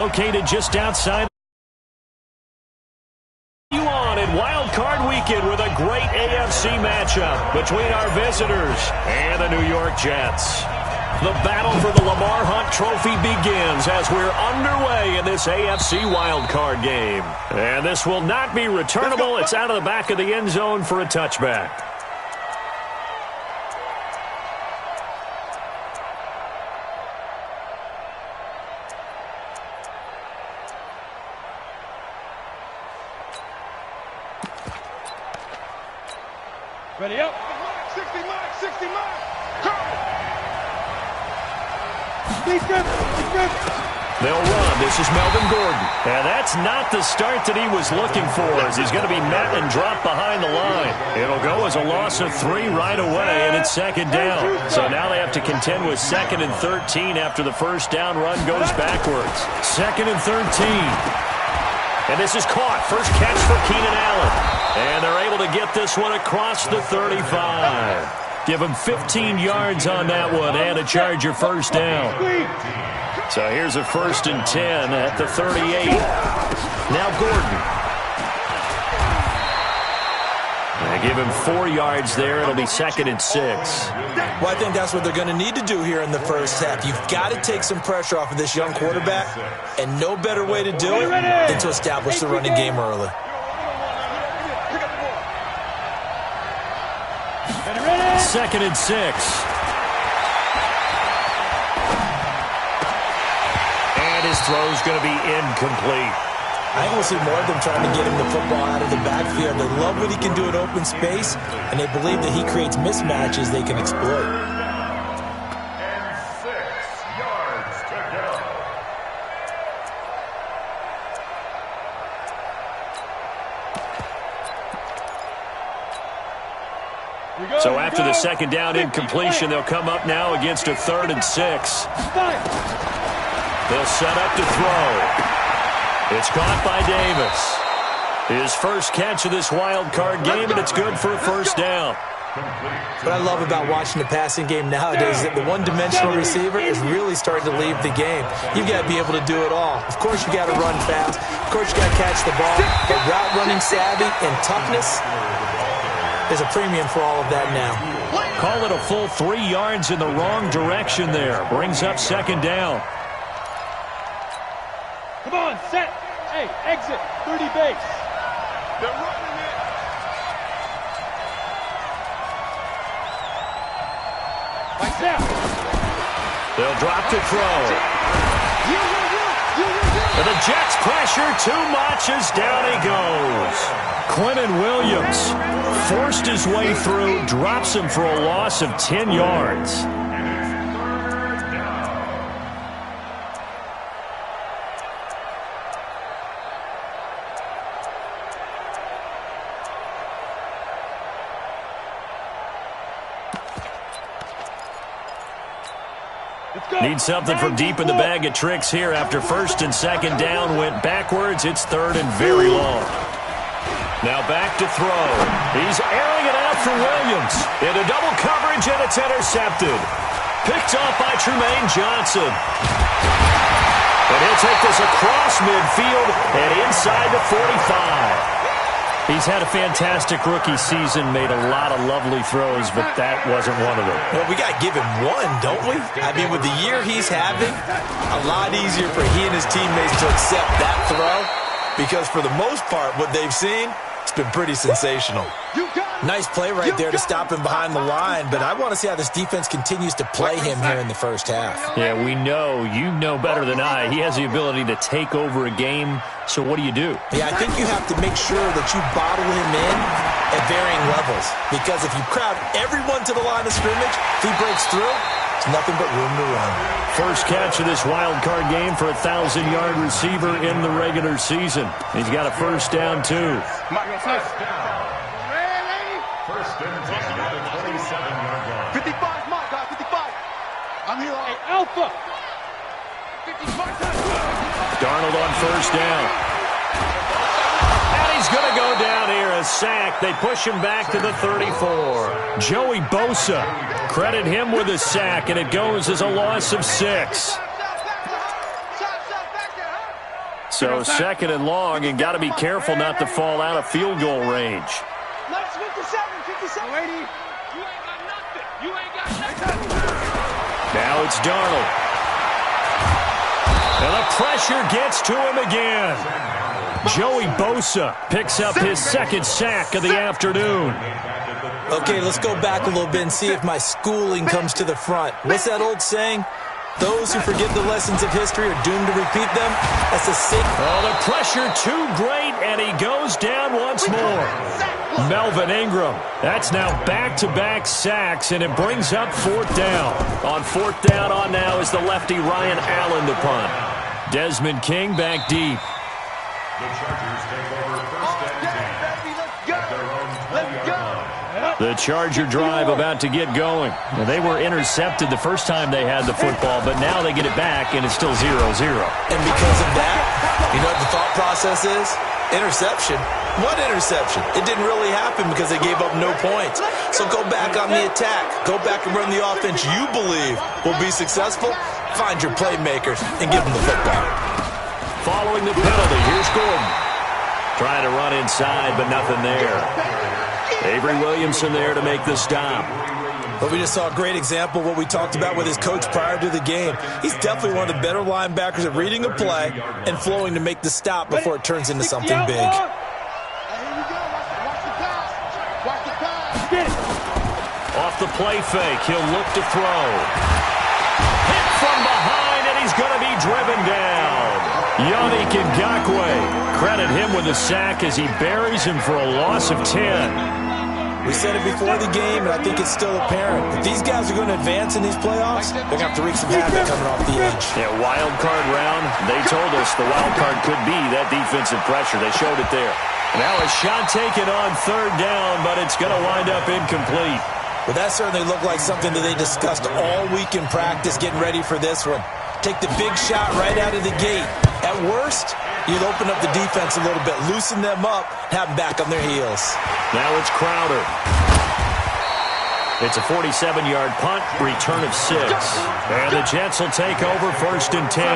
Located just outside you on in Wild Card Weekend with a great AFC matchup between our visitors and the New York Jets. The battle for the Lamar Hunt Trophy begins as we're underway in this AFC Wild Card game. And this will not be returnable. It's out of the back of the end zone for a touchback. Ready up. 60 miles, 60 miles. Go! They'll run. This is Melvin Gordon. And that's not the start that he was looking for, as he's going to be met and dropped behind the line. It'll go as a loss of 3 right away, and it's second down. So now they have to contend with 2nd and 13 after the first down run goes backwards. 2nd and 13. And this is caught. First catch for Keenan Allen. And they're able to get this one across the 35. Give him 15 yards on that one and a Charger first down. So here's a 1st and 10 at the 38. Now Gordon. They give him 4 yards there. It'll be 2nd and 6. Well, I think that's what they're going to need to do here in the first half. You've got to take some pressure off of this young quarterback, and no better way to do it than to establish the running game early. Second and 6. And his throw's going to be incomplete. I think we'll see more of them trying to get him the football out of the backfield. They love what he can do in open space, and they believe that he creates mismatches they can exploit. And 6 yards to go. So after the second down incompletion, they'll come up now against a 3rd and 6. They'll set up to throw. It's caught by Davis. His first catch of this wild card game, and it's good for a first down. What I love about watching the passing game nowadays is that the one-dimensional receiver is really starting to leave the game. You've got to be able to do it all. Of course, you got to run fast. Of course, you got to catch the ball. But route running savvy and toughness, there's a premium for all of that now. Call it a full 3 yards in the wrong direction there. Brings up 2nd down. Come on, set. Hey, exit. 30 base. They're running it. Like that. They'll drop to throw. And the Jets pressure too much as down he goes. Quentin Williams forced his way through, drops him for a loss of 10 yards. Need something from deep in the bag of tricks here after 1st and 2nd down went backwards. It's 3rd and very long. Now back to throw. He's airing it out for Williams. Into double coverage, and it's intercepted. Picked off by Trumaine Johnson. And he'll take this across midfield and inside the 45. He's had a fantastic rookie season, made a lot of lovely throws, but that wasn't one of them. Well, we got to give him one, don't we? I mean, with the year he's having, a lot easier for he and his teammates to accept that throw, because for the most part, what they've seen, it's been pretty sensational. Nice play right there to stop him behind the line, but I want to see how this defense continues to play him here in the first half. Yeah, we know, you know better than I, he has the ability to take over a game, so what do you do? Yeah, I think you have to make sure that you bottle him in at varying levels, because if you crowd everyone to the line of scrimmage, if he breaks through, it's nothing but room to run. First catch of this wild card game for a 1,000-yard receiver in the regular season. He's got a first down, too. First and 10 at the 27-yard line. 55, my guy, 55. I'm here. Hey, Alpha. 55. Darnold on first down. And he's going to go down here, a sack. They push him back to the 34. Joey Bosa, credit him with a sack, and it goes as a loss of 6. So second and long, and got to be careful not to fall out of field goal range. Let's 57. Lady, you ain't got nothing. You ain't got nothing. Now it's Darnold. And the pressure gets to him again. Joey Bosa picks up his second sack of the afternoon. Okay, let's go back a little bit and see if my schooling comes to the front. What's that old saying? Those who forget the lessons of history are doomed to repeat them. That's a sick. Oh, the pressure too great, and he goes down once more. Melvin Ingram. That's now back-to-back sacks, and it brings up fourth down. On fourth down on now is the lefty Ryan Allen to punt. Desmond King back deep. The Chargers take over first and 10. Let's go. The Charger drive about to get going. Now, they were intercepted the first time they had the football, but now they get it back, and it's still 0-0. And because of that, you know what the thought process is? Interception. What interception? It didn't really happen because they gave up no points. So go back on the attack. Go back and run the offense you believe will be successful. Find your playmakers and give them the football. Following the penalty, here's Gordon. Trying to run inside, but nothing there. Avery Williamson there to make the stop. But we just saw a great example of what we talked about with his coach prior to the game. He's definitely one of the better linebackers at reading a play and flowing to make the stop before it turns into something big. Here we go. Watch the pass. Watch the pass. Get it. Off the play fake, he'll look to throw. Hit from behind, and he's going to be driven down. Yannick Ngakoue. Credit him with a sack as he buries him for a loss of 10. We said it before the game, and I think it's still apparent. If these guys are going to advance in these playoffs, they're going to have to wreak some havoc coming off the edge. Yeah, wild card round. They told us the wild card could be that defensive pressure. They showed it there. Now a shot taken on third down, but it's going to wind up incomplete. Well, that certainly looked like something that they discussed all week in practice, getting ready for this one. Take the big shot right out of the gate. At worst, you'd open up the defense a little bit, loosen them up, have them back on their heels. Now it's Crowder. It's a 47-yard punt, return of 6. And the Jets will take over first and 10.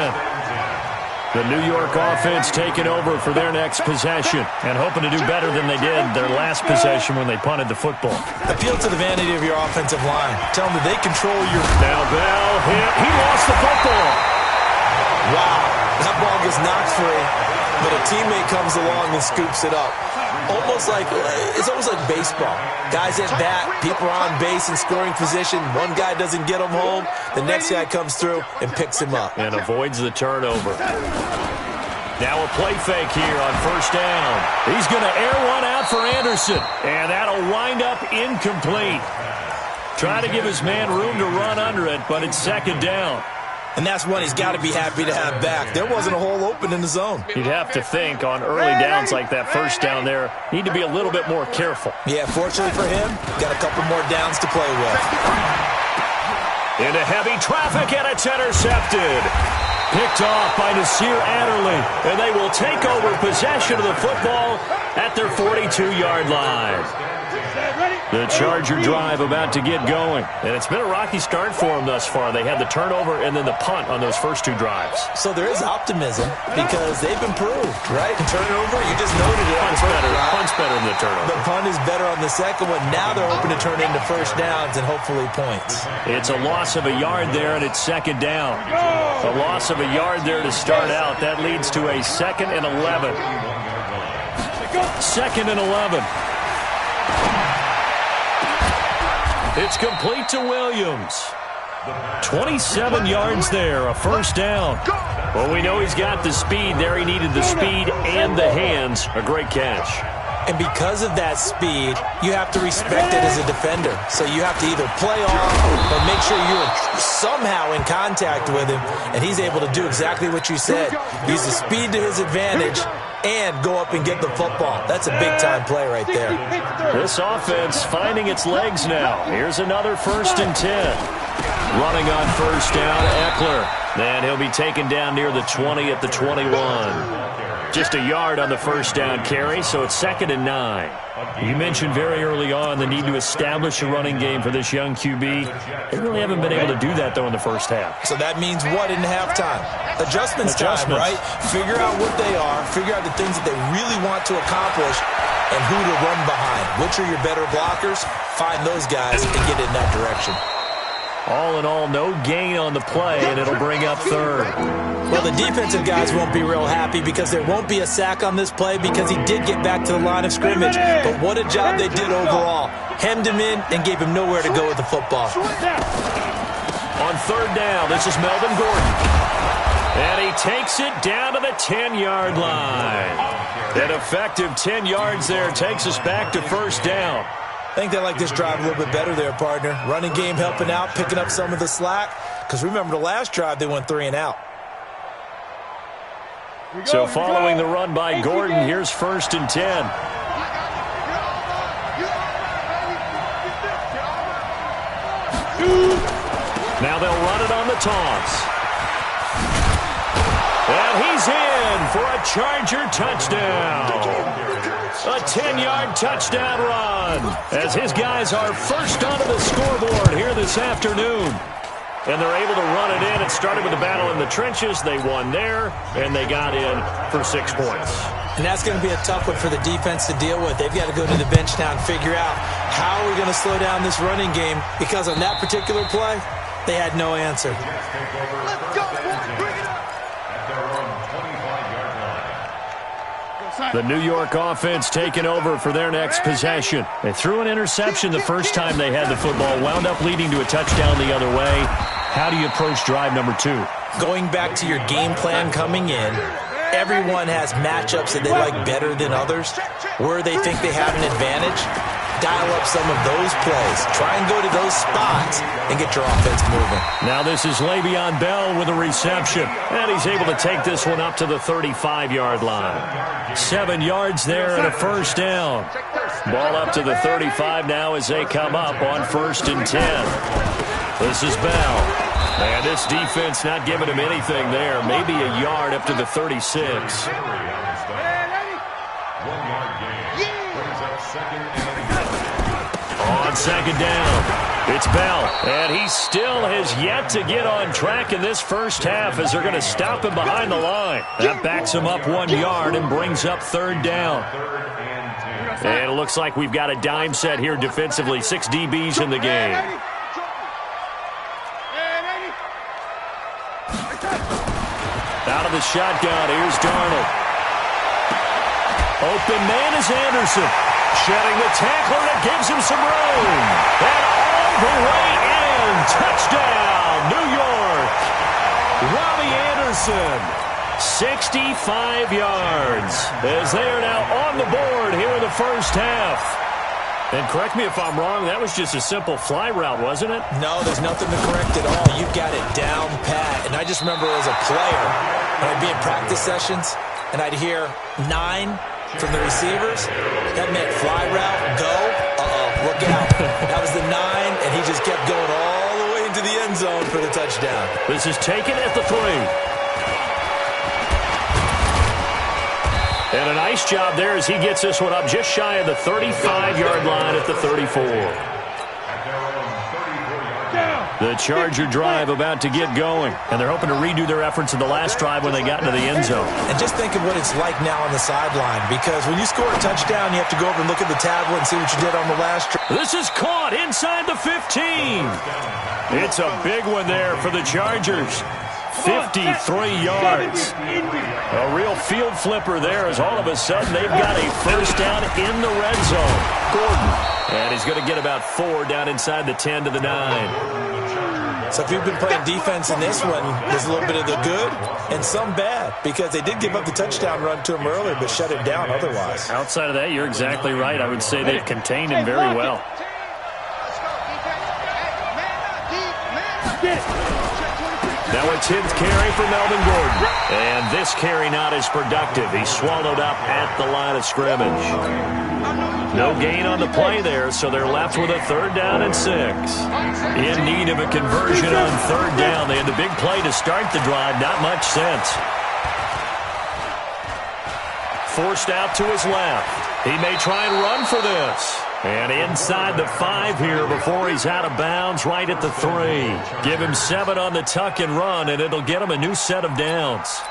The New York offense taking over for their next possession and hoping to do better than they did their last possession when they punted the football. Appeal to the vanity of your offensive line. Tell them that they control your... Now Bell hit. He lost the football. Wow, that ball was knocked free, but a teammate comes along and scoops it up. It's almost like baseball. Guys at bat, people are on base in scoring position. One guy doesn't get him home. The next guy comes through and picks him up. And avoids the turnover. Now a play fake here on first down. He's going to air one out for Anderson. And that'll wind up incomplete. Try to give his man room to run under it, but it's second down. And that's one he's got to be happy to have back. There wasn't a hole open in the zone. You'd have to think on early downs like that first down there, need to be a little bit more careful. Yeah, fortunately for him, got a couple more downs to play with. Into heavy traffic, and it's intercepted. Picked off by Nasir Adderley, and they will take over possession of the football at their 42-yard line. The Charger drive about to get going. And it's been a rocky start for them thus far. They had the turnover and then the punt on those first two drives. So there is optimism because they've improved, right? Turnover, you just noted it. Punt's better than the turnover. The punt is better on the second one. Now they're hoping to turn into first downs and hopefully points. It's a loss of a yard there, and it's second down. A loss of a yard there to start out. That leads to a 2nd and 11. 2nd and 11. It's complete to Williams. 27 yards there, a first down. Well, we know he's got the speed there. He needed the speed and the hands. A great catch. And because of that speed, you have to respect it as a defender. So you have to either play off or make sure you're somehow in contact with him, and he's able to do exactly what you said. Use the speed to his advantage and go up and get the football. That's a big-time play right there. This offense finding its legs now. Here's another 1st and 10. Running on first down, Eckler. And he'll be taken down near the 20 at the 21. Just a yard on the first down carry, so it's 2nd and 9. You mentioned very early on the need to establish a running game for this young QB. They really haven't been able to do that, though, in the first half. So that means what in halftime? Adjustments time, right? Figure out what they are, figure out the things that they really want to accomplish, and who to run behind. Which are your better blockers? Find those guys and get in that direction. All in all, no gain on the play, and it'll bring up 3rd. Well, the defensive guys won't be real happy because there won't be a sack on this play because he did get back to the line of scrimmage. But what a job they did overall. Hemmed him in and gave him nowhere to go with the football. On 3rd down, this is Melvin Gordon. And he takes it down to the 10-yard line. An effective 10 yards there takes us back to 1st down. I think they like this drive a little bit better there, partner. Running game helping out, picking up some of the slack. Because remember, the last drive, they went 3 and out. So following the run by Gordon, here's 1st and 10. Now they'll run it on the toss. And he's in for a Charger touchdown. A 10-yard touchdown run as his guys are first onto the scoreboard here this afternoon. And they're able to run it in. It started with a battle in the trenches. They won there, and they got in for 6 points. And that's going to be a tough one for the defense to deal with. They've got to go to the bench now and figure out how are we going to slow down this running game, because on that particular play, they had no answer. Let's go, boys. Bring it up. The New York offense taking over for their next possession. They threw an interception the first time they had the football, wound up leading to a touchdown the other way. How do you approach drive number 2? Going back to your game plan coming in, everyone has matchups that they like better than others, where they think they have an advantage. Dial up some of those plays. Try and go to those spots and get your offense moving. Now this is Le'Veon Bell with a reception. And he's able to take this one up to the 35-yard line. 7 yards there and a first down. Ball up to the 35 now as they come up on 1st and 10. This is Bell. And this defense not giving him anything there. Maybe a yard up to the 36. On 2nd down, it's Bell, and he still has yet to get on track in this first half as they're going to stop him behind the line. That backs him up 1 yard and brings up 3rd down. And it looks like we've got a dime set here defensively. 6 DBs in the game. Out of the shotgun, here's Darnold. Open man is Anderson. Shedding the tackler that gives him some room. And all the way in. Touchdown, New York. Robbie Anderson, 65 yards, as they are now on the board here in the first half. And correct me if I'm wrong, that was just a simple fly route, wasn't it? No, there's nothing to correct at all. You've got it down pat. And I just remember as a player, when I'd be in practice sessions, and I'd hear 9 from the receivers, that meant fly route, go, look out. That was the 9, and he just kept going all the way into the end zone for the touchdown. This is taken at the 3. And a nice job there as he gets this one up just shy of the 35-yard line at the 34. The Charger drive about to get going, and they're hoping to redo their efforts in the last drive when they got into the end zone. And just think of what it's like now on the sideline, because when you score a touchdown, you have to go over and look at the tablet and see what you did on the last drive. This is caught inside the 15. It's a big one there for the Chargers. 53 yards. A real field flipper there as all of a sudden they've got a first down in the red zone. Gordon. And he's going to get about 4 down inside the 10 to the 9. So if you've been playing defense in this one, there's a little bit of the good and some bad, because they did give up the touchdown run to him earlier but shut it down otherwise. Outside of that, you're exactly right. I would say they've contained him very well. Now a 10th carry for Melvin Gordon. And this carry not as productive. He's swallowed up at the line of scrimmage. No gain on the play there, so they're left with a 3rd down and 6. In need of a conversion on 3rd down. They had the big play to start the drive. Not much sense. forced out to his left. He may try and run for this. And inside the 5 here before he's out of bounds, right at the 3. Give him 7 on the tuck and run, and it'll get him a new set of downs.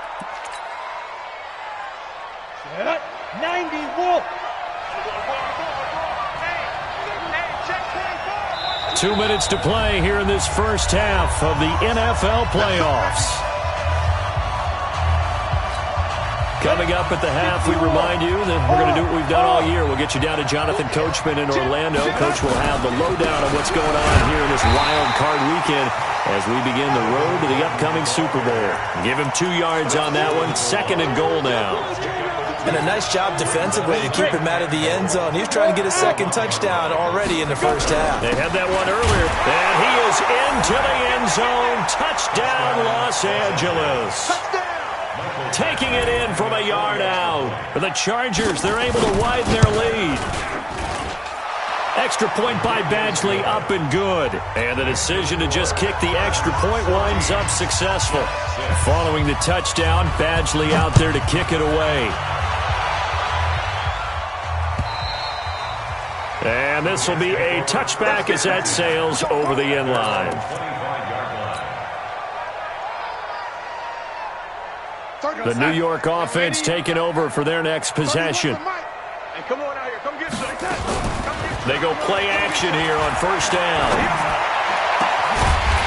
90 Wolf. 2 minutes to play here in this first half of the NFL playoffs. Coming up at the half, we remind you that we're going to do what we've done all year. We'll get you down to Jonathan Coachman in Orlando. Coach will have the lowdown of what's going on here in this wild card weekend as we begin the road to the upcoming Super Bowl. Give him 2 yards on that one. 2nd and goal now. And a nice job defensively to keep him out of the end zone. He was trying to get a 2nd touchdown already in the first half. They had that one earlier. And he is into the end zone. Touchdown, Los Angeles. Taking it in from a yard out. For the Chargers, they're able to widen their lead. Extra point by Badgley, up and good. And the decision to just kick the extra point winds up successful. Following the touchdown, Badgley out there to kick it away. And this will be a touchback as that sails over the end line. The New York offense taking over for their next possession. Hey, come on out here. Come get some. They go play action here on first down.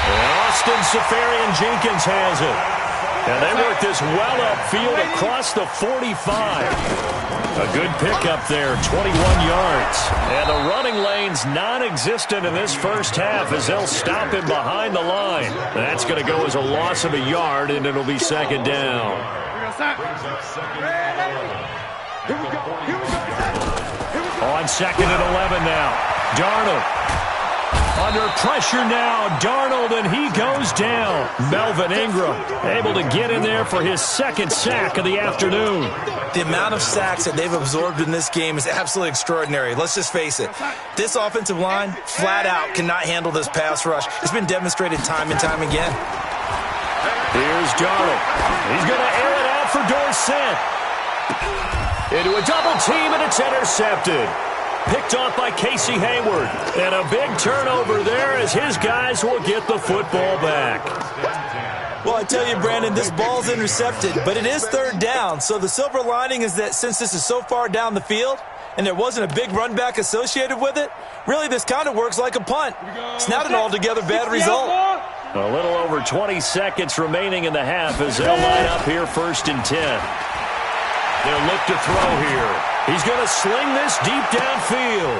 And Austin Seferian-Jenkins has it. And they work this well upfield across the 45. A good pickup there, 21 yards. And the running lane's non-existent in this first half as they'll stop him behind the line. That's going to go as a loss of a yard, and it'll be 2nd down. On 2nd and 11 now. Darnold. Under pressure now, Darnold, and he goes down. Melvin Ingram able to get in there for his 2nd sack of the afternoon. The amount of sacks that they've absorbed in this game is absolutely extraordinary. Let's just face it. This offensive line, flat out, cannot handle this pass rush. It's been demonstrated time and time again. Here's Darnold. He's going to air it out for Dorsett. Into a double team, and it's intercepted. Picked off by Casey Hayward. And a big turnover there as his guys will get the football back. Well, I tell you, Brandon, this ball's intercepted, but it is 3rd down. So the silver lining is that since this is so far down the field and there wasn't a big run back associated with it, really this kind of works like a punt. It's not an altogether bad result. A little over 20 seconds remaining in the half as they'll line up here 1st and 10. They'll look to throw here. He's going to sling this deep downfield.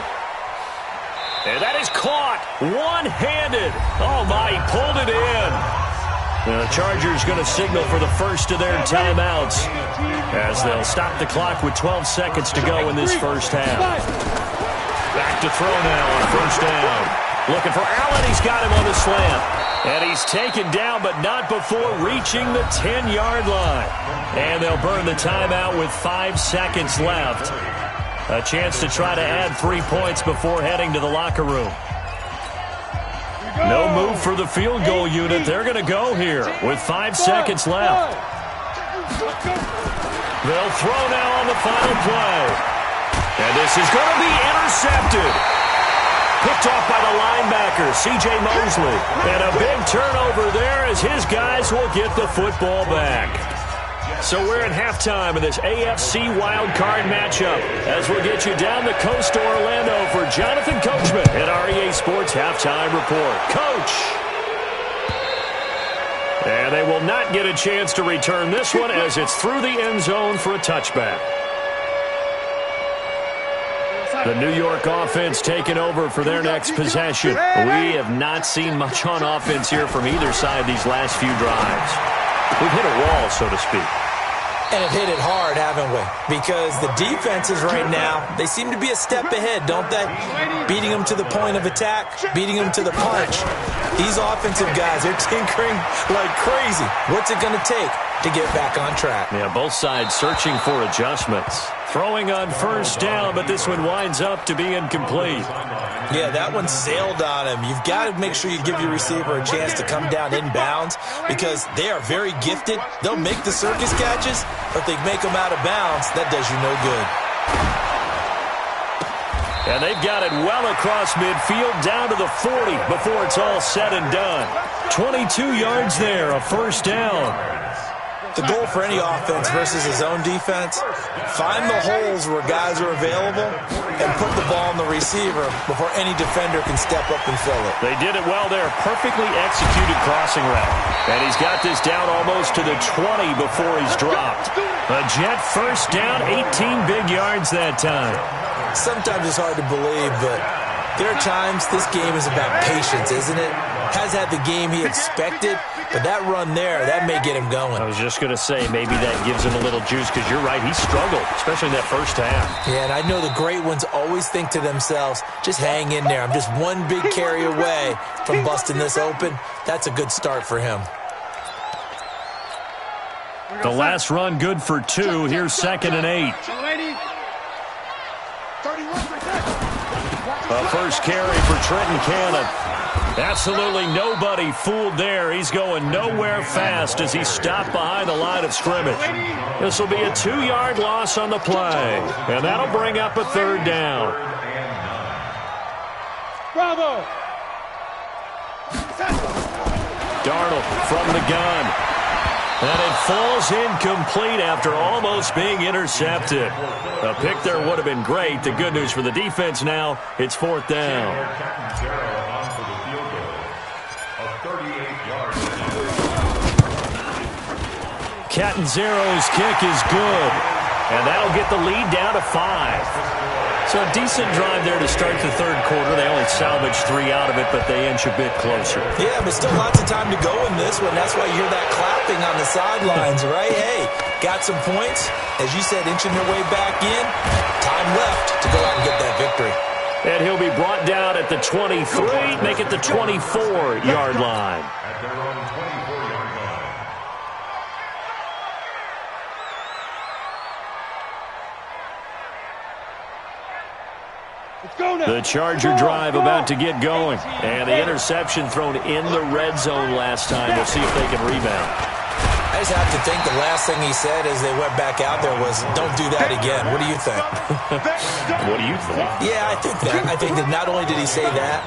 And that is caught one-handed. Oh, my, he pulled it in. The Chargers going to signal for the first of their timeouts as they'll stop the clock with 12 seconds to go in this first half. Back to throw now on 1st down. Looking for Allen. He's got him on the slant. And he's taken down, but not before reaching the 10-yard line. And they'll burn the timeout with 5 seconds left. A chance to try to add 3 points before heading to the locker room. No move for the field goal unit. They're going to go here with 5 seconds left. They'll throw now on the final play. And this is going to be intercepted. Picked off by the linebacker, C.J. Mosley. And a big turnover there as his guys will get the football back. So we're at halftime of this AFC wildcard matchup as we'll get you down the coast to Orlando for Jonathan Coachman at our EA Sports Halftime Report. Coach! And they will not get a chance to return this one as it's through the end zone for a touchback. The New York offense taking over for their next possession. We have not seen much on offense here from either side these last few drives. We've hit a wall, so to speak. And have hit it hard, haven't we? Because the defenses right now, they seem to be a step ahead, don't they? Beating them to the point of attack, beating them to the punch. These offensive guys, they're tinkering like crazy. What's it going to take? to get back on track. Yeah, both sides searching for adjustments. Throwing on first down, but this one winds up to be incomplete. Yeah, that one sailed on him. You've got to make sure you give your receiver a chance to come down inbounds because they are very gifted. They'll make the circus catches, but if they make them out of bounds, that does you no good. And they've got it well across midfield down to the 40 before it's all said and done. 22 yards there, a first down. The goal for any offense versus his own defense, find the holes where guys are available and put the ball in the receiver before any defender can step up and fill it. They did it well there. Perfectly executed crossing route. And he's got this down almost to the 20 before he's dropped. A Jet first down, 18 big yards that time. Sometimes it's hard to believe, but there are times this game is about patience, isn't it? Has had the game he expected, but that run there, that may get him going. I was just going to say, maybe that gives him a little juice, because you're right, he struggled, especially in that first half. Yeah, and I know the great ones always think to themselves, just hang in there. I'm just one big carry away from busting this open. That's a good start for him. The last run good for 2. Here's 2nd and 8. A first carry for Trenton Cannon. Absolutely nobody fooled there. He's going nowhere fast as he's stopped behind the line of scrimmage. This will be a 2-yard loss on the play, and that'll bring up a 3rd down. Bravo! Darnold from the gun. And it falls incomplete after almost being intercepted. A pick there would have been great. The good news for the defense now, it's 4th down. Catanzaro's kick is good. And that'll get the lead down to 5. So a decent drive there to start the 3rd quarter. They only salvaged 3 out of it, but they inch a bit closer. Yeah, but still lots of time to go in this one. That's why you hear that clapping on the sidelines, right? Hey, got some points. As you said, inching their way back in. Time left to go out and get that victory. And he'll be brought down at the 23, make it the 24-yard line. At their own 24-yard line. The Charger drive about to get going. And the interception thrown in the red zone last time. We'll see if they can rebound. I just have to think the last thing he said as they went back out there was, don't do that again. What do you think? What do you think? Yeah, I think that. I think that not only did he say that,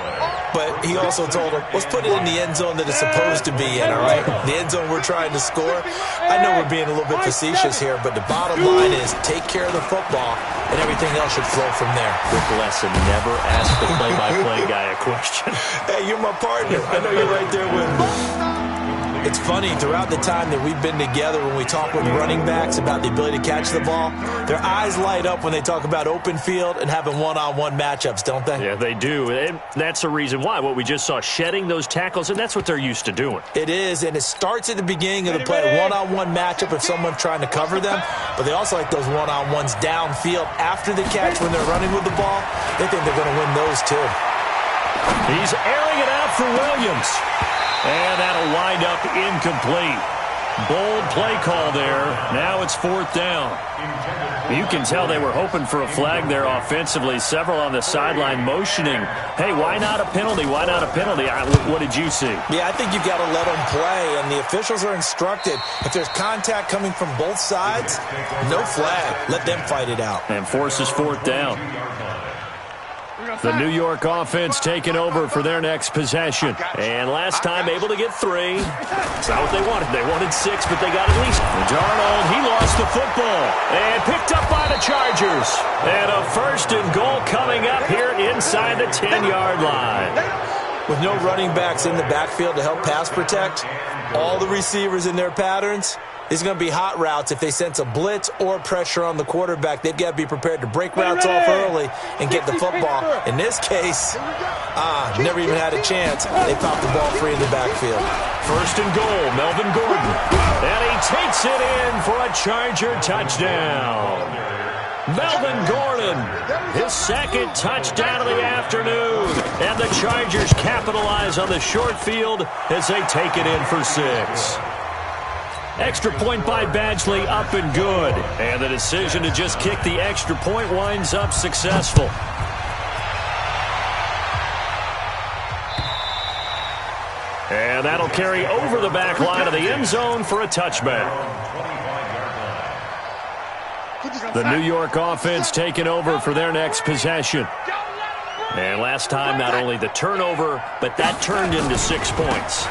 but he also told him, let's put it in the end zone that it's supposed to be in, all right? The end zone we're trying to score. I know we're being a little bit facetious here, but the bottom line is take care of the football, and everything else should flow from there. Quick lesson, never ask the play-by-play guy a question. Hey, you're my partner. I know you're right there with me. It's funny, throughout the time that we've been together, when we talk with running backs about the ability to catch the ball, their eyes light up when they talk about open field and having one-on-one matchups, don't they? Yeah, they do. And that's the reason why. What we just saw, shedding those tackles, and that's what they're used to doing. It is, and it starts at the beginning of the play, one-on-one matchup if someone's trying to cover them, but they also like those one-on-ones downfield after the catch when they're running with the ball. They think they're going to win those too. He's airing it out for Williams. And that'll wind up incomplete. Bold play call there. Now it's 4th down. You can tell they were hoping for a flag there offensively. Several on the sideline motioning. Hey, why not a penalty? Why not a penalty? What did you see? Yeah, I think you've got to let them play, and the officials are instructed. If there's contact coming from both sides, no flag. Let them fight it out. And forces 4th down. The New York offense taking over for their next possession. And last time able to get 3. That's not what they wanted. They wanted 6, but they got at least. Darnold, he lost the football. And picked up by the Chargers. And a 1st and goal coming up here inside the 10-yard line. With no running backs in the backfield to help pass protect, all the receivers in their patterns, these are going to be hot routes. If they sense a blitz or pressure on the quarterback, they've got to be prepared to break routes off early and get the football. In this case, never even had a chance. They popped the ball free in the backfield. 1st and goal, Melvin Gordon. And he takes it in for a Charger touchdown. Melvin Gordon, his 2nd touchdown of the afternoon. And the Chargers capitalize on the short field as they take it in for 6. Extra point by Badgley, up and good. And the decision to just kick the extra point winds up successful. And that'll carry over the back line of the end zone for a touchback. The New York offense taking over for their next possession. And last time, not only the turnover, but that turned into 6 points.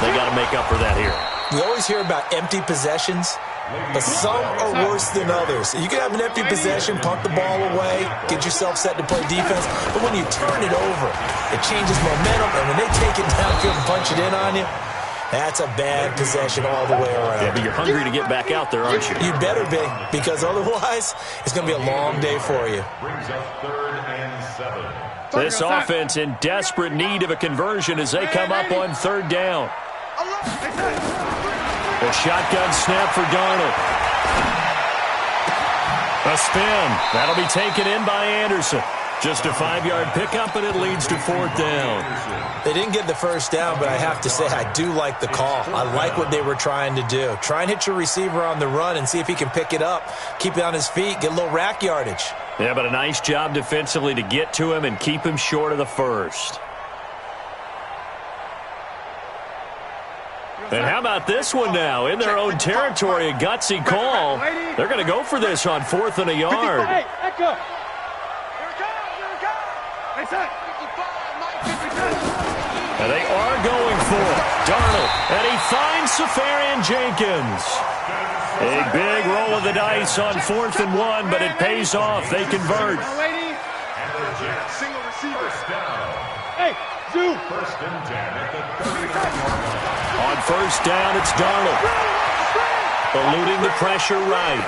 They got to make up for that here. We always hear about empty possessions, but some are worse than others. You can have an empty possession, punt the ball away, get yourself set to play defense, but when you turn it over, it changes momentum, and when they take it downfield and punch it in on you, that's a bad possession all the way around. Yeah, but you're hungry to get back out there, aren't you? You better be, because otherwise, it's going to be a long day for you. Brings up 3rd and 7. This offense in desperate need of a conversion as they come up on 3rd down. A shotgun snap for Darnold. A spin. That'll be taken in by Anderson. Just a 5-yard pickup, and it leads to 4th down. They didn't get the first down, but I have to say I do like the call. I like what they were trying to do. Try and hit your receiver on the run and see if he can pick it up, keep it on his feet, get a little rack yardage. Yeah, but a nice job defensively to get to him and keep him short of the first. And how about this one now? In their own territory, a gutsy call. They're going to go for this on 4th and a yard. And they are going for it. Darnold, and he finds Safarian-Jenkins. A big roll of the dice on 4th and 1, but it pays off. They convert. Single receiver. Hey, Zoo. 1st and 10 at the 39-yard line. On 1st down, it's Darnold. Eluding the pressure right.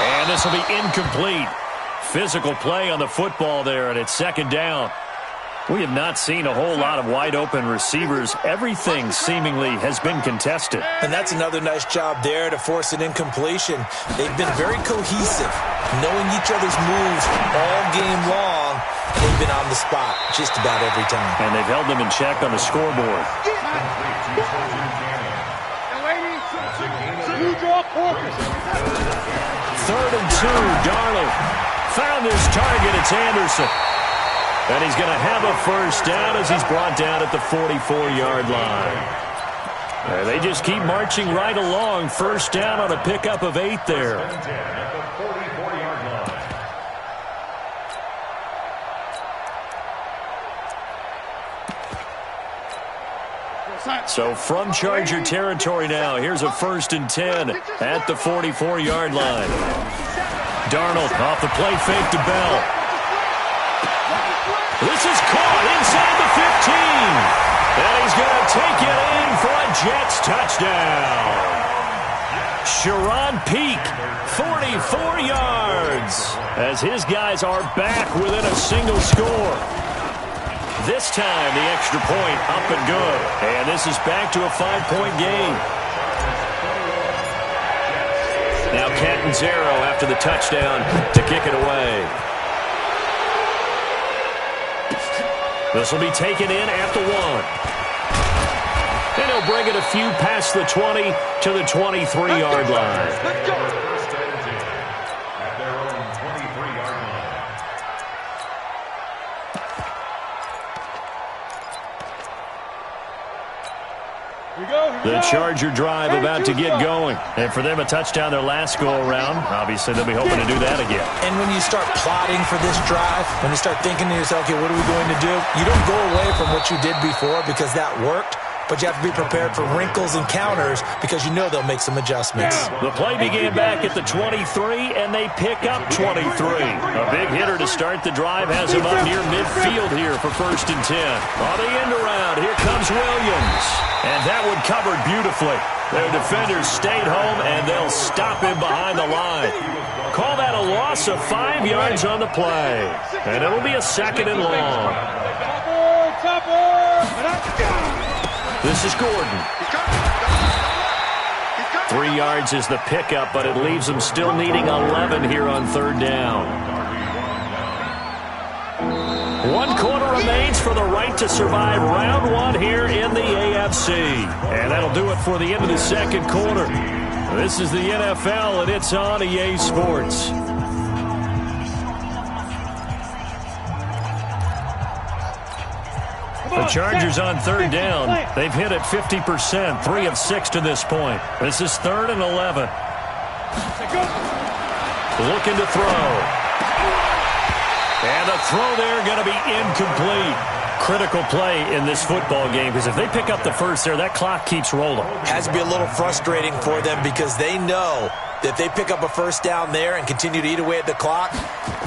And this will be incomplete. Physical play on the football there, and it's 2nd down. We have not seen a whole lot of wide-open receivers. Everything seemingly has been contested. And that's another nice job there to force an incompletion. They've been very cohesive, knowing each other's moves all game long. They've been on the spot just about every time. And they've held them in check on the scoreboard. 3rd and 2, Darnold found his target. It's Anderson. And he's going to have a 1st down as he's brought down at the 44-yard line. And they just keep marching right along. 1st down on a pickup of 8 there. So from Charger territory now, here's a 1st and 10 at the 44-yard line. Darnold off the play fake to Bell. This is caught inside the 15. And he's going to take it in for a Jets touchdown. Sharon Peak, 44 yards, as his guys are back within a single score. This time, the extra point up and good. And this is back to a 5-point game. Now Catanzaro after the touchdown to kick it away. This will be taken in at the 1. And he'll bring it a few past the 20 to the 23-yard line. Let's go. At their own 23-yard line. The Charger drive about to get going. And for them, a touchdown their last go-around. Obviously, they'll be hoping to do that again. And when you start plotting for this drive, when you start thinking to yourself, okay, what are we going to do? You don't go away from what you did before because that worked. But you have to be prepared for wrinkles and counters because you know they'll make some adjustments. The play began back at the 23, and they pick up 23. A big hitter to start the drive has him up near midfield here for 1st and 10. On the end around, here comes Williams. And that one covered beautifully. Their defenders stayed home, and they'll stop him behind the line. Call that a loss of 5 yards on the play. And it'll be a 2nd and long. This is Gordon. 3 yards is the pickup, but it leaves them still needing 11 here on 3rd down. 1 quarter remains for the right to survive round 1 here in the AFC. And that'll do it for the end of the second quarter. This is the NFL, and it's on EA Sports. The Chargers on 3rd down. They've hit it 50%, 3 of 6 to this point. This is 3rd and 11. Looking to throw. And the throw there going to be incomplete. Critical play in this football game, because if they pick up the first there, that clock keeps rolling. Has to be a little frustrating for them because they know that if they pick up a first down there and continue to eat away at the clock,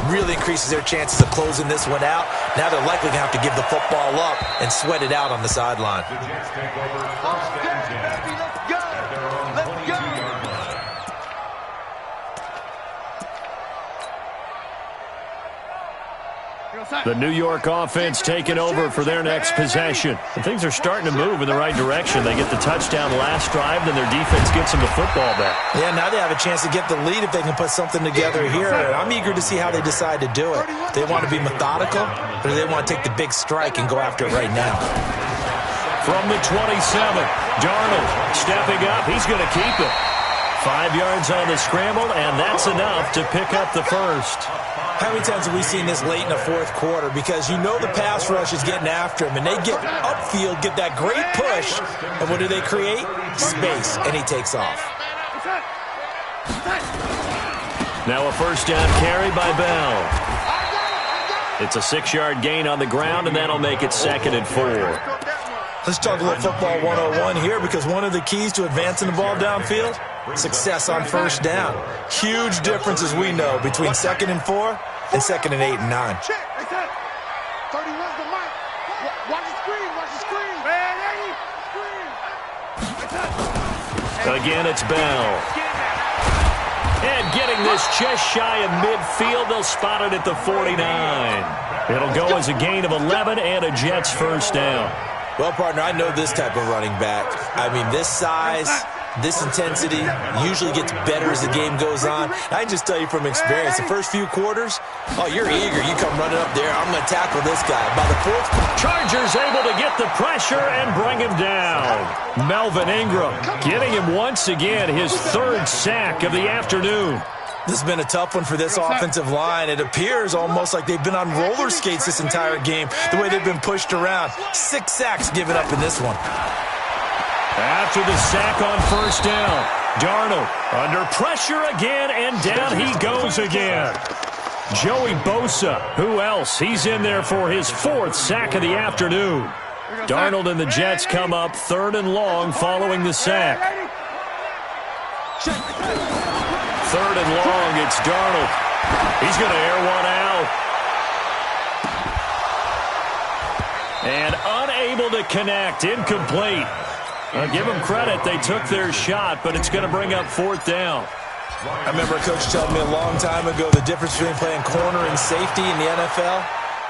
really increases their chances of closing this one out. Now they're likely going to have to give the football up and sweat it out on the sideline. The Jets take over 1st and 10. Let's go. Let's go. The New York offense taking over for their next possession. And things are starting to move in the right direction. They get the touchdown last drive, then their defense gets them the football back. Yeah, now they have a chance to get the lead if they can put something together here. I'm eager to see how they decide to do it. They want to be methodical, or do they want to take the big strike and go after it right now? From the 27, Darnold stepping up. He's going to keep it. 5 yards on the scramble, and that's enough to pick up the first. How many times have we seen this late in the 4th quarter? Because you know the pass rush is getting after him, and they get upfield, get that great push, and what do they create? Space, and he takes off. Now a first down carry by Bell. It's a 6-yard gain on the ground, and that'll make it 2nd and 4. Let's talk a little football 101 here, because one of the keys to advancing the ball downfield, success on first down. Huge difference, as we know, between 2nd and 4 and 2nd and 8 and 9. 31's the mic. Watch the screen. Watch the screen. Again, it's Bell. And getting this just shy of midfield, they'll spot it at the 49. It'll go as a gain of 11 and a Jets first down. Well, partner, I know this type of running back. I mean, this size, this intensity usually gets better as the game goes on. I can just tell you from experience, the first few quarters, oh, you're eager. You come running up there. I'm going to tackle this guy. By the 4th, Chargers able to get the pressure and bring him down. Melvin Ingram getting him once again, his 3rd sack of the afternoon. This has been a tough one for this offensive line. It appears almost like they've been on roller skates this entire game, the way they've been pushed around. 6 sacks given up in this one. After the sack on first down, Darnold under pressure again, and down he goes again. Joey Bosa, who else? He's in there for his 4th sack of the afternoon. Darnold and the Jets come up 3rd and long following the sack. 3rd and long, it's Darnold. He's going to air one out. And unable to connect, incomplete. Give them credit, they took their shot, but it's going to bring up 4th down. I remember a coach telling me a long time ago the difference between playing corner and safety in the NFL.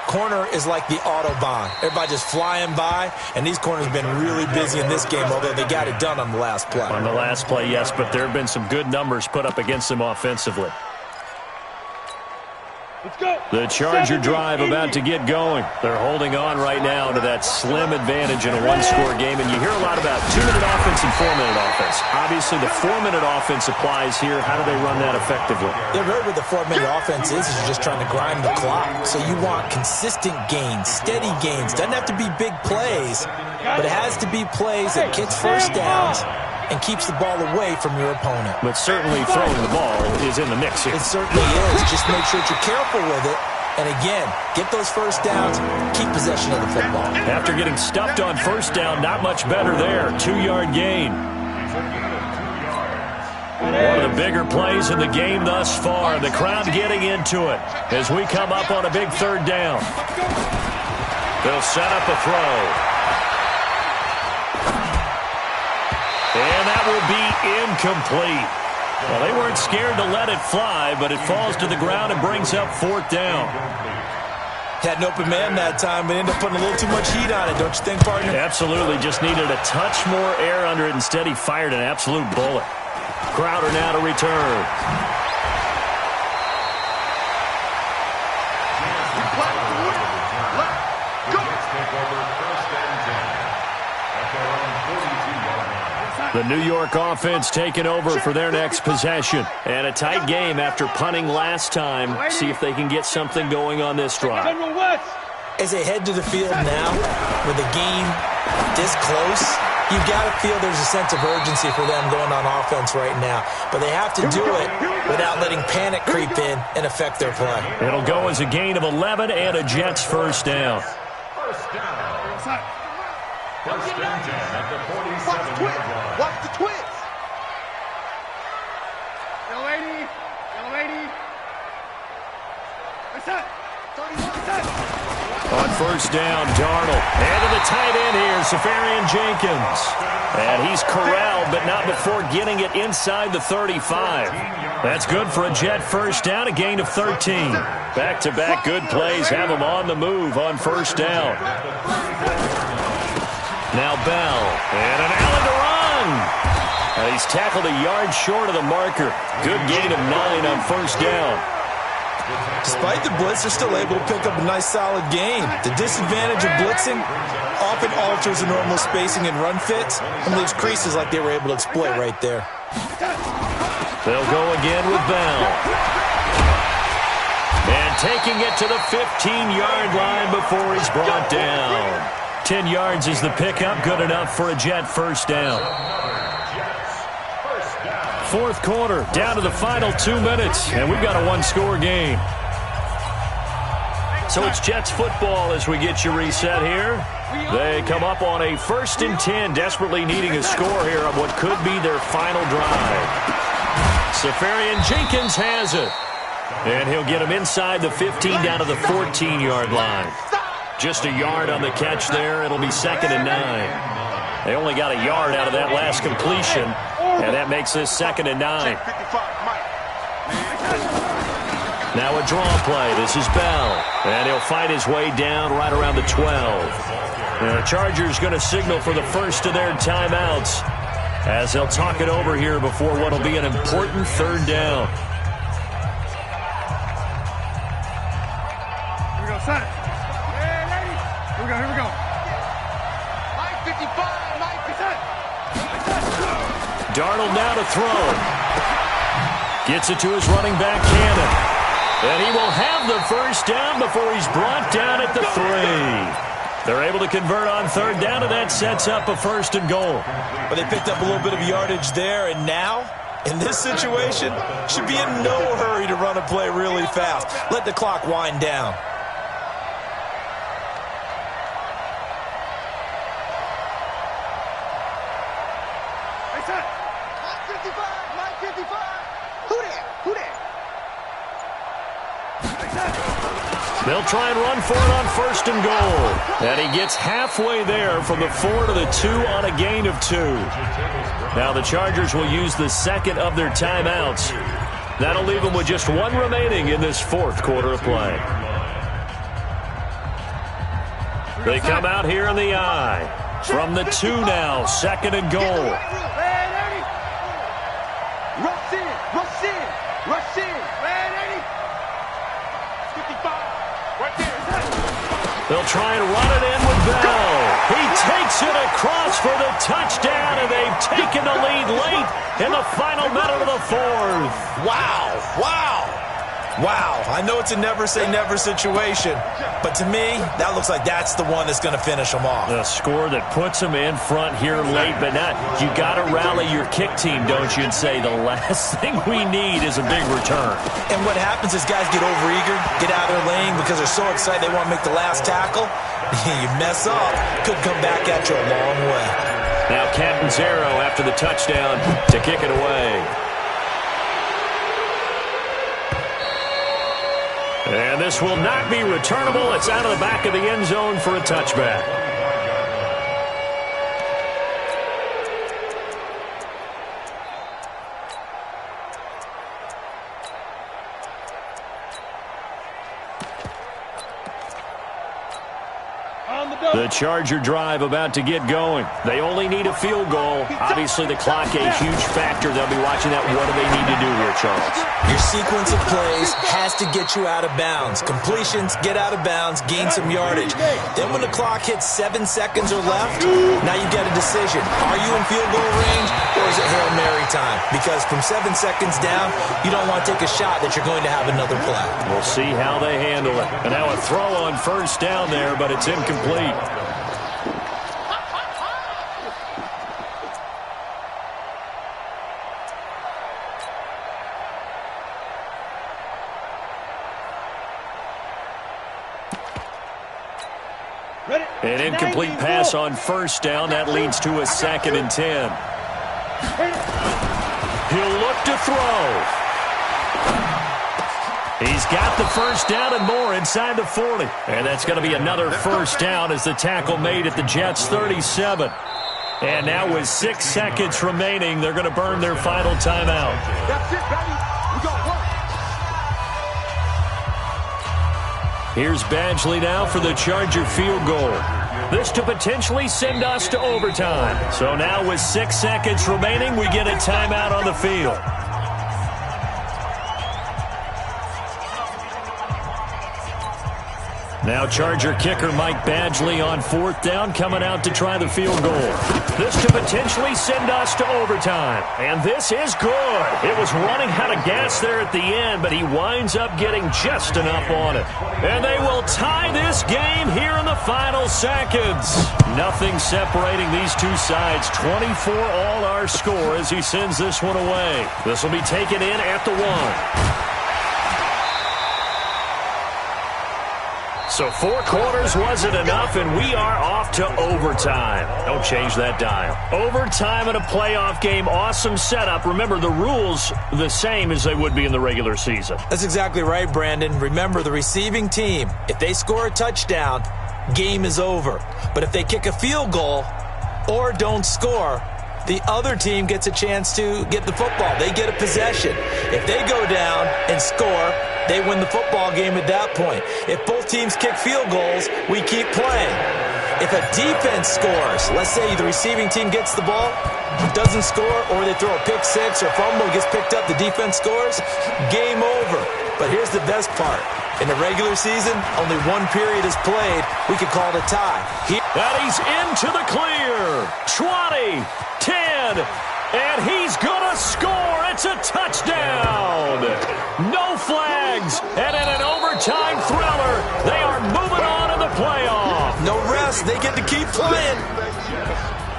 Corner is like the Autobahn. Everybody just flying by, and these corners have been really busy in this game, although they got it done on the last play. On the last play, yes, but there have been some good numbers put up against them offensively. Let's go. The Charger drive about to get going. They're holding on right now to that slim advantage in a 1-score game, and you hear a lot about 2-minute offense and 4-minute offense. Obviously, the 4-minute offense applies here. How do they run that effectively? Yeah, really what the 4-minute offense is you're just trying to grind the clock. So you want consistent gains, steady gains. Doesn't have to be big plays, but it has to be plays that gets first downs and keeps the ball away from your opponent. But certainly throwing the ball is in the mix here. It certainly is. Just make sure that you're careful with it. And again, get those first downs, keep possession of the football. After getting stuffed on first down, not much better there. 2-yard gain. One of the bigger plays in the game thus far. The crowd getting into it as we come up on a big 3rd down. They'll set up a throw. And that will be incomplete. Well, they weren't scared to let it fly, but it falls to the ground and brings up 4th down. Had an open man that time, but ended up putting a little too much heat on it, don't you think, partner? Absolutely. Just needed a touch more air under it. Instead, he fired an absolute bullet. Crowder now to return. The New York offense taking over for their next possession. And a tight game after punting last time. See if they can get something going on this drive. As they head to the field now, with the game this close, you've got to feel there's a sense of urgency for them going on offense right now. But they have to do it without letting panic creep in and affect their play. It'll go as a gain of 11 and a Jets first down. First down. First and 10 at the 47-yard line. Watch the twins. Yellow 80. Yellow 80. What's that? 31. On first down, Darnold. And to the tight end here, Safarian Jenkins. And he's corralled, but not before getting it inside the 35. That's good for a Jet first down, a gain of 13. Back-to-back good plays have them on the move on first down. Now Bell. And an alley to run. He's tackled a yard short of the marker. Good gain of 9 on first down. Despite the blitz, they're still able to pick up a nice, solid gain. The disadvantage of blitzing often alters the normal spacing and run fits and leaves creases like they were able to exploit right there. They'll go again with Bell. And taking it to the 15-yard line before he's brought down. 10 yards is the pickup, good enough for a Jet first down. Fourth quarter, down to the final 2 minutes, and we've got a one-score game. So it's Jets football as we get you reset here. They come up on a 1st and 10, desperately needing a score here on what could be their final drive. Safarian Jenkins has it, and he'll get him inside the 15 down to the 14-yard line. Just a yard on the catch there. It'll be 2nd and 9. They only got a yard out of that last completion, and that makes this 2nd and 9. Now a draw play. This is Bell, and he'll fight his way down right around the 12. And the Chargers going to signal for the first of their timeouts as they'll talk it over here before what will be an important 3rd down. Here we go, son. Here we go, here we go. Mike 55, Mike 57. Darnold now to throw. Gets it to his running back, Cannon. And he will have the first down before he's brought down at the 3. They're able to convert on 3rd down, and that sets up a 1st and goal. But they picked up a little bit of yardage there, and now, in this situation, should be in no hurry to run a play really fast. Let the clock wind down. Hey, son. Mike 55, Mike 55. Who there? Who there? They'll try and run for it on 1st and goal. And he gets halfway there from the 4 to the 2 on a gain of 2. Now the Chargers will use the 2nd of their timeouts. That'll leave them with just 1 remaining in this 4th quarter of play. They come out here in the I. From the 2 now, 2nd and goal. Rush in, rush in, rush in. They'll try and run it in with Bell. He takes it across for the touchdown, and they've taken the lead late in the final minute of the 4th. Wow, wow, wow. I know it's a never-say-never situation, but to me, that looks like that's the one that's going to finish them off. A score that puts them in front here late, but not. You got to rally your kick team, don't you, and say the last thing we need is a big return. And what happens is guys get overeager, get out of their lane because they're so excited they want to make the last tackle. You mess up, could come back at you a long way. Now Catanzaro after the touchdown to kick it away. And this will not be returnable. It's out of the back of the end zone for a touchback. On the The Charger drive about to get going. They only need a field goal. Obviously, the clock a huge factor. They'll be watching that. What do they need to do here, Charles? Your sequence of plays has to get you out of bounds. Completions, get out of bounds, gain some yardage. Then when the clock hits 7 seconds or left, now you get a decision. Are you in field goal range or is it Hail Mary time? Because from 7 seconds down, you don't want to take a shot that you're going to have another play. We'll see how they handle it. And now a throw on first down there, but it's incomplete. An incomplete pass on first down. That leads to a 2nd and 10. He'll look to throw. He's got the first down and more inside the 40. And that's going to be another first down as the tackle made at the Jets' 37. And now with 6 seconds remaining, they're going to burn their final timeout. That's it, baby. We got work. Here's Badgley now for the Charger field goal. This to potentially send us to overtime. So now with 6 seconds remaining, we get a timeout on the field. Now Charger kicker Mike Badgley on 4th down, coming out to try the field goal. This to potentially send us to overtime. And this is good. It was running out of gas there at the end, but he winds up getting just enough on it. And they will tie this game here in the final seconds. Nothing separating these two sides. 24 all our score as he sends this one away. This will be taken in at the 1. So 4 quarters wasn't enough, and we are off to overtime. Don't change that dial. Overtime in a playoff game, awesome setup. Remember, the rules the same as they would be in the regular season. That's exactly right, Brandon. Remember, the receiving team, if they score a touchdown, game is over. But if they kick a field goal or don't score, the other team gets a chance to get the football. They get a possession. If they go down and score, they win the football game at that point. If both teams kick field goals, we keep playing. If a defense scores, let's say the receiving team gets the ball, doesn't score, or they throw a pick six or fumble, gets picked up, the defense scores, game over. But here's the best part. In the regular season, only 1 period is played. We could call it a tie. And he's into the clear. 20, 10, and he's going to score. It's a touchdown. No flags. And in an overtime thriller, they are moving on in the playoff. No rest. They get to keep playing.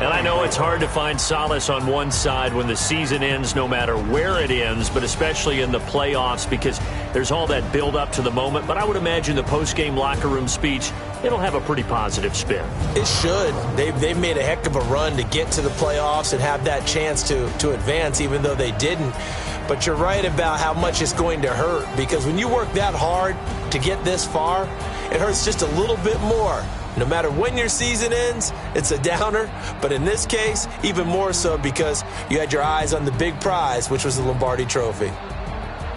And I know it's hard to find solace on one side when the season ends, no matter where it ends, but especially in the playoffs because there's all that build up to the moment. But I would imagine the post-game locker room speech, it'll have a pretty positive spin. It should. They've made a heck of a run to get to the playoffs and have that chance to advance, even though they didn't. But you're right about how much it's going to hurt because when you work that hard to get this far, it hurts just a little bit more. No matter when your season ends, it's a downer. But in this case, even more so because you had your eyes on the big prize, which was the Lombardi Trophy.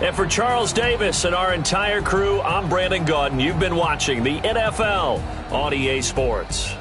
And for Charles Davis and our entire crew, I'm Brandon Gaudin. You've been watching the NFL on EA Sports.